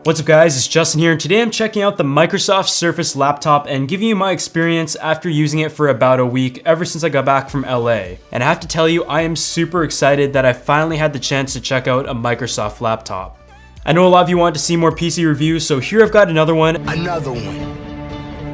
What's up guys, it's Justin here, and today I'm checking out the Microsoft Surface laptop and giving you my experience after using it for about a week ever since I got back from LA. And I have to tell you, I am super excited that I finally had the chance to check out a Microsoft laptop. I know a lot of you want to see more PC reviews, so here I've got another one.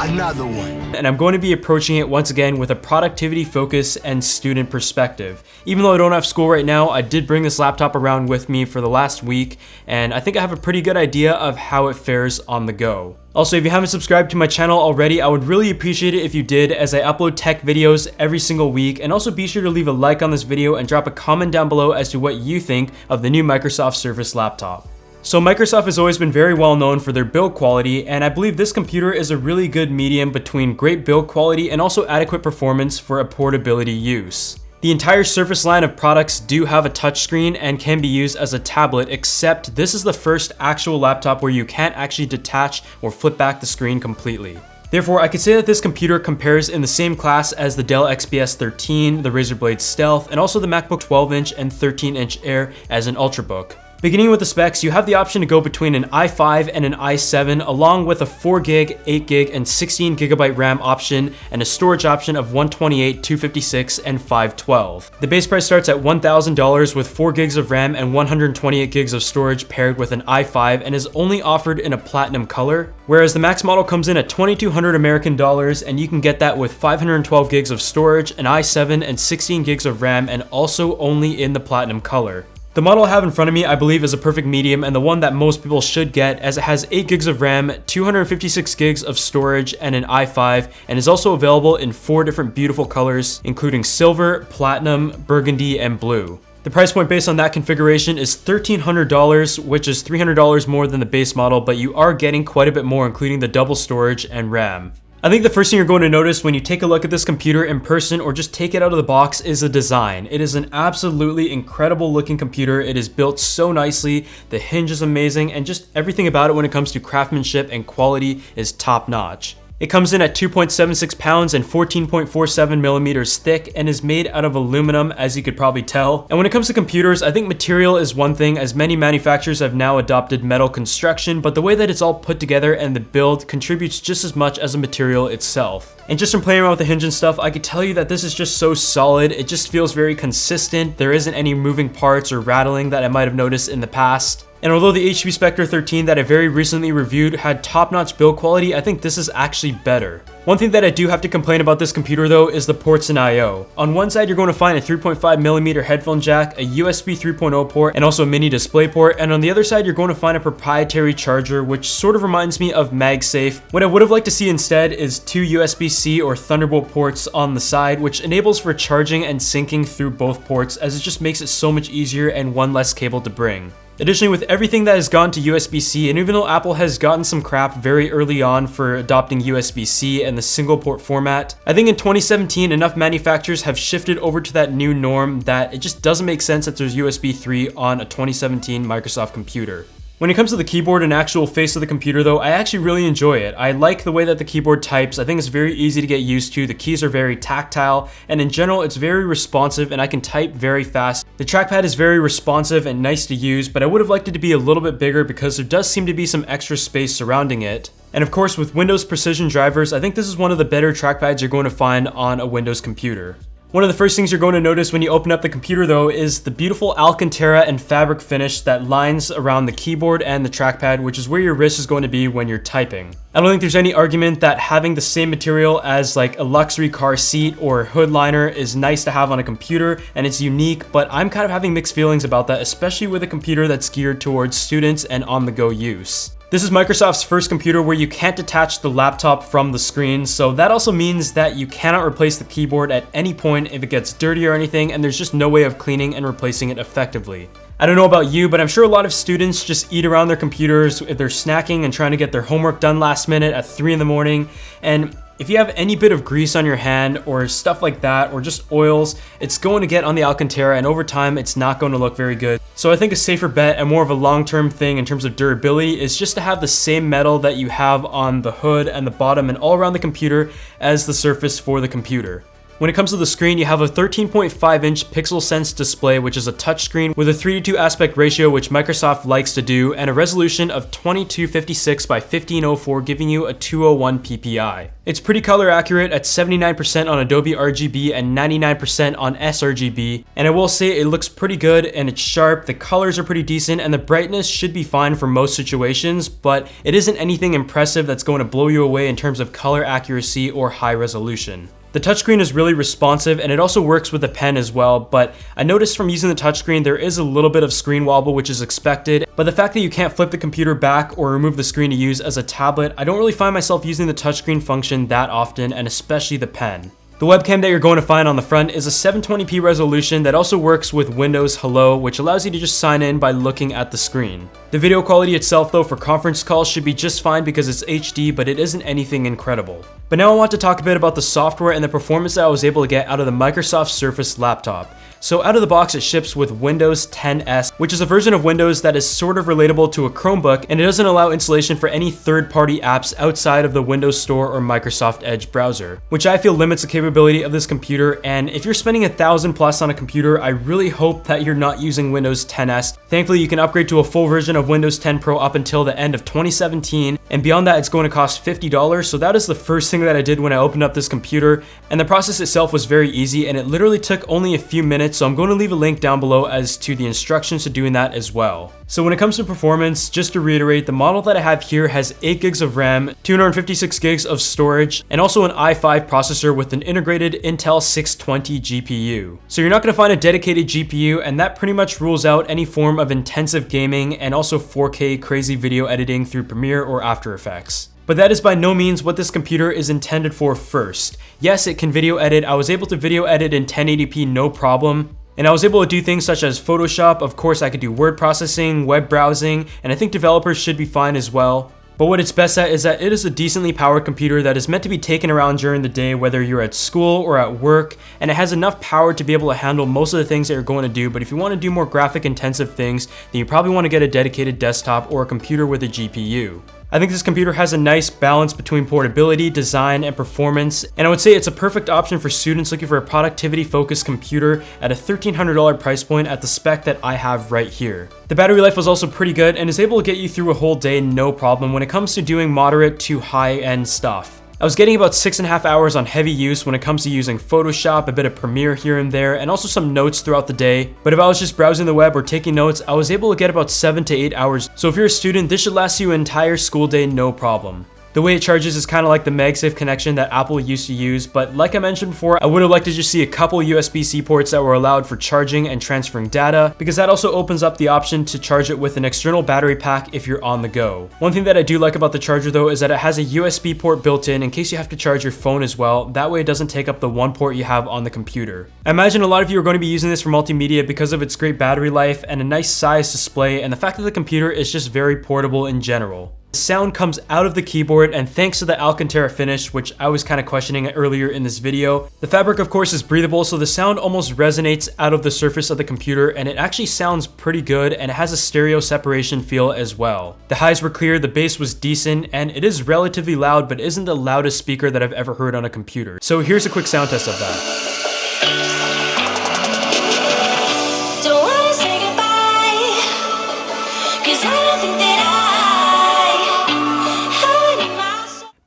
And I'm going to be approaching it once again with a productivity focus and student perspective. Even though I don't have school right now, I did bring this laptop around with me for the last week, and I think I have a pretty good idea of how it fares on the go. Also, if you haven't subscribed to my channel already, I would really appreciate it if you did, as I upload tech videos every single week. And also be sure to leave a like on this video and drop a comment down below as to what you think of the new Microsoft Surface laptop. So Microsoft has always been very well known for their build quality, and I believe this computer is a really good medium between great build quality and also adequate performance for a portability use. The entire Surface line of products do have a touchscreen and can be used as a tablet, except this is the first actual laptop where you can't actually detach or flip back the screen completely. Therefore, I could say that this computer compares in the same class as the Dell XPS 13, the Razer Blade Stealth, and also the MacBook 12-inch and 13-inch Air as an Ultrabook. Beginning with the specs, you have the option to go between an i5 and an i7, along with a 4GB, 8GB, and 16GB RAM option, and a storage option of 128, 256, and 512. The base price starts at $1,000 with 4GB of RAM and 128GB of storage paired with an i5, and is only offered in a platinum color, whereas the max model comes in at $2,200 American dollars, and you can get that with 512GB of storage, an i7, and 16GB of RAM, and also only in the platinum color. The model I have in front of me, I believe, is a perfect medium and the one that most people should get, as it has 8GB of RAM, 256GB of storage, and an i5, and is also available in 4 different beautiful colors, including silver, platinum, burgundy, and blue. The price point based on that configuration is $1,300, which is $300 more than the base model, but you are getting quite a bit more, including the double storage and RAM. I think the first thing you're going to notice when you take a look at this computer in person or just take it out of the box is the design. It is an absolutely incredible looking computer. It is built so nicely, the hinge is amazing, and just everything about it when it comes to craftsmanship and quality is top notch. It comes in at 2.76 pounds and 14.47 millimeters thick and is made out of aluminum, as you could probably tell. And when it comes to computers, I think material is one thing, as many manufacturers have now adopted metal construction, but the way that it's all put together and the build contributes just as much as the material itself. And just from playing around with the hinge and stuff, I could tell you that this is just so solid. It just feels very consistent. There isn't any moving parts or rattling that I might have noticed in the past. And although the HP Spectre 13 that I very recently reviewed had top-notch build quality, I think this is actually better. One thing that I do have to complain about this computer though is the ports and I/O. On one side you're going to find a 3.5mm headphone jack, a USB 3.0 port, and also a mini display port, and on the other side you're going to find a proprietary charger, which sort of reminds me of MagSafe. What I would have liked to see instead is 2 USB-C or Thunderbolt ports on the side, which enables for charging and syncing through both ports, as it just makes it so much easier and one less cable to bring. Additionally, with everything that has gone to USB-C, and even though Apple has gotten some crap very early on for adopting USB-C and the single port format, I think in 2017 enough manufacturers have shifted over to that new norm that it just doesn't make sense that there's USB 3 on a 2017 Microsoft computer. When it comes to the keyboard and actual face of the computer though, I actually really enjoy it. I like the way that the keyboard types. I think it's very easy to get used to. The keys are very tactile, and in general it's very responsive and I can type very fast. The trackpad is very responsive and nice to use, but I would have liked it to be a little bit bigger because there does seem to be some extra space surrounding it. And of course, with Windows Precision drivers, I think this is one of the better trackpads you're going to find on a Windows computer. One of the first things you're going to notice when you open up the computer though is the beautiful Alcantara and fabric finish that lines around the keyboard and the trackpad, which is where your wrist is going to be when you're typing. I don't think there's any argument that having the same material as like a luxury car seat or hood liner is nice to have on a computer and it's unique, but I'm kind of having mixed feelings about that, especially with a computer that's geared towards students and on-the-go use. This is Microsoft's first computer where you can't detach the laptop from the screen, so that also means that you cannot replace the keyboard at any point if it gets dirty or anything, and there's just no way of cleaning and replacing it effectively. I don't know about you, but I'm sure a lot of students just eat around their computers if they're snacking and trying to get their homework done last minute at 3 in the morning, and if you have any bit of grease on your hand or stuff like that, or just oils, it's going to get on the Alcantara, and over time it's not going to look very good. So I think a safer bet and more of a long-term thing in terms of durability is just to have the same metal that you have on the hood and the bottom and all around the computer as the surface for the computer. When it comes to the screen, you have a 13.5-inch Pixel Sense display, which is a touchscreen with a 3:2 aspect ratio, which Microsoft likes to do, and a resolution of 2256 by 1504, giving you a 201 ppi. It's pretty color accurate at 79% on Adobe RGB and 99% on sRGB, and I will say it looks pretty good and it's sharp, the colors are pretty decent, and the brightness should be fine for most situations, but it isn't anything impressive that's going to blow you away in terms of color accuracy or high resolution. The touchscreen is really responsive and it also works with the pen as well, but I noticed from using the touchscreen there is a little bit of screen wobble, which is expected, but the fact that you can't flip the computer back or remove the screen to use as a tablet, I don't really find myself using the touchscreen function that often, and especially the pen. The webcam that you're going to find on the front is a 720p resolution that also works with Windows Hello, which allows you to just sign in by looking at the screen. The video quality itself though for conference calls should be just fine because it's HD, but it isn't anything incredible. But now I want to talk a bit about the software and the performance that I was able to get out of the Microsoft Surface laptop. So out of the box it ships with Windows 10s, which is a version of Windows that is sort of relatable to a Chromebook, and it doesn't allow installation for any third-party apps outside of the Windows Store or Microsoft Edge browser, which I feel limits the capability of this computer. And if you're spending $1,000+ on a computer, I really hope that you're not using Windows 10s. Thankfully, you can upgrade to a full version of Windows 10 Pro up until the end of 2017, and beyond that it's going to cost $50, so that is the first thing that I did when I opened up this computer, and the process itself was very easy and it literally took only a few minutes, so I'm going to leave a link down below as to the instructions to doing that as well. So when it comes to performance, just to reiterate, the model that I have here has 8 gigs of RAM, 256 gigs of storage, and also an i5 processor with an integrated Intel 620 GPU. So you're not going to find a dedicated GPU, and that pretty much rules out any form of intensive gaming and also 4K crazy video editing through Premiere or After Effects. But that is by no means what this computer is intended for first. Yes, it can video edit. I was able to video edit in 1080p no problem. And I was able to do things such as Photoshop. Of course, I could do word processing, web browsing, and I think developers should be fine as well. But what it's best at is that it is a decently powered computer that is meant to be taken around during the day, whether you're at school or at work, and it has enough power to be able to handle most of the things that you're going to do. But if you want to do more graphic intensive things, then you probably want to get a dedicated desktop or a computer with a GPU. I think this computer has a nice balance between portability, design, and performance, and I would say it's a perfect option for students looking for a productivity-focused computer at a $1,300 price point at the spec that I have right here. The battery life was also pretty good and is able to get you through a whole day no problem when it comes to doing moderate to high-end stuff. I was getting about 6.5 hours on heavy use when it comes to using Photoshop, a bit of Premiere here and there, and also some notes throughout the day. But if I was just browsing the web or taking notes, I was able to get about 7 to 8 hours. So if you're a student, this should last you an entire school day no problem. The way it charges is kind of like the MagSafe connection that Apple used to use, but like I mentioned before, I would have liked to just see a couple USB-C ports that were allowed for charging and transferring data, because that also opens up the option to charge it with an external battery pack if you're on the go. One thing that I do like about the charger though is that it has a USB port built in case you have to charge your phone as well. That way it doesn't take up the one port you have on the computer. I imagine a lot of you are going to be using this for multimedia because of its great battery life and a nice size display, and the fact that the computer is just very portable in general. The sound comes out of the keyboard, and thanks to the Alcantara finish, which I was kind of questioning earlier in this video, the fabric of course is breathable, so the sound almost resonates out of the surface of the computer, and it actually sounds pretty good, and it has a stereo separation feel as well. The highs were clear, the bass was decent, and it is relatively loud, but isn't the loudest speaker that I've ever heard on a computer. So here's a quick sound test of that.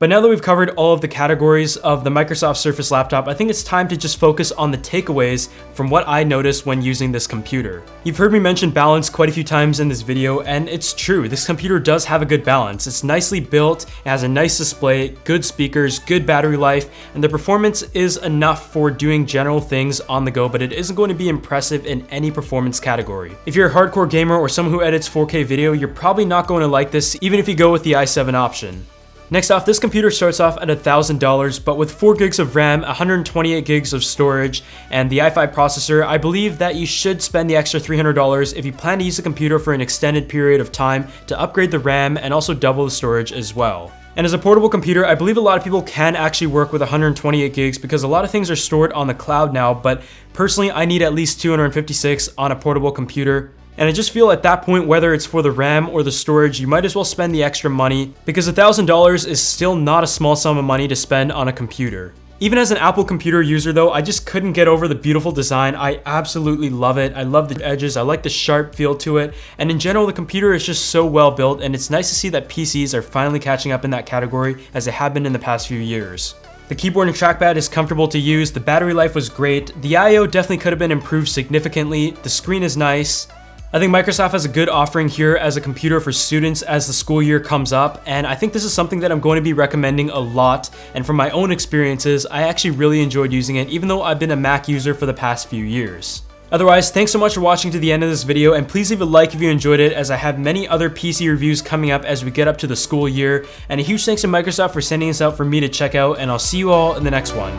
But now that we've covered all of the categories of the Microsoft Surface laptop, I think it's time to just focus on the takeaways from what I noticed when using this computer. You've heard me mention balance quite a few times in this video, and it's true, this computer does have a good balance. It's nicely built, it has a nice display, good speakers, good battery life, and the performance is enough for doing general things on the go, but it isn't going to be impressive in any performance category. If you're a hardcore gamer or someone who edits 4K video, you're probably not going to like this, even if you go with the i7 option. Next off, this computer starts off at $1,000, but with 4 gigs of RAM, 128 gigs of storage, and the i5 processor, I believe that you should spend the extra $300 if you plan to use the computer for an extended period of time to upgrade the RAM and also double the storage as well. And as a portable computer, I believe a lot of people can actually work with 128 gigs because a lot of things are stored on the cloud now, but personally I need at least 256 on a portable computer. And I just feel at that point, whether it's for the RAM or the storage, you might as well spend the extra money because $1,000 is still not a small sum of money to spend on a computer. Even as an Apple computer user though, I just couldn't get over the beautiful design. I absolutely love it. I love the edges, I like the sharp feel to it, and in general the computer is just so well built, and it's nice to see that PCs are finally catching up in that category as they have been in the past few years. The keyboard and trackpad is comfortable to use, the battery life was great, the I/O definitely could have been improved significantly, the screen is nice. I think Microsoft has a good offering here as a computer for students as the school year comes up, and I think this is something that I'm going to be recommending a lot, and from my own experiences, I actually really enjoyed using it even though I've been a Mac user for the past few years. Otherwise, thanks so much for watching to the end of this video, and please leave a like if you enjoyed it, as I have many other PC reviews coming up as we get up to the school year, and a huge thanks to Microsoft for sending this out for me to check out, and I'll see you all in the next one.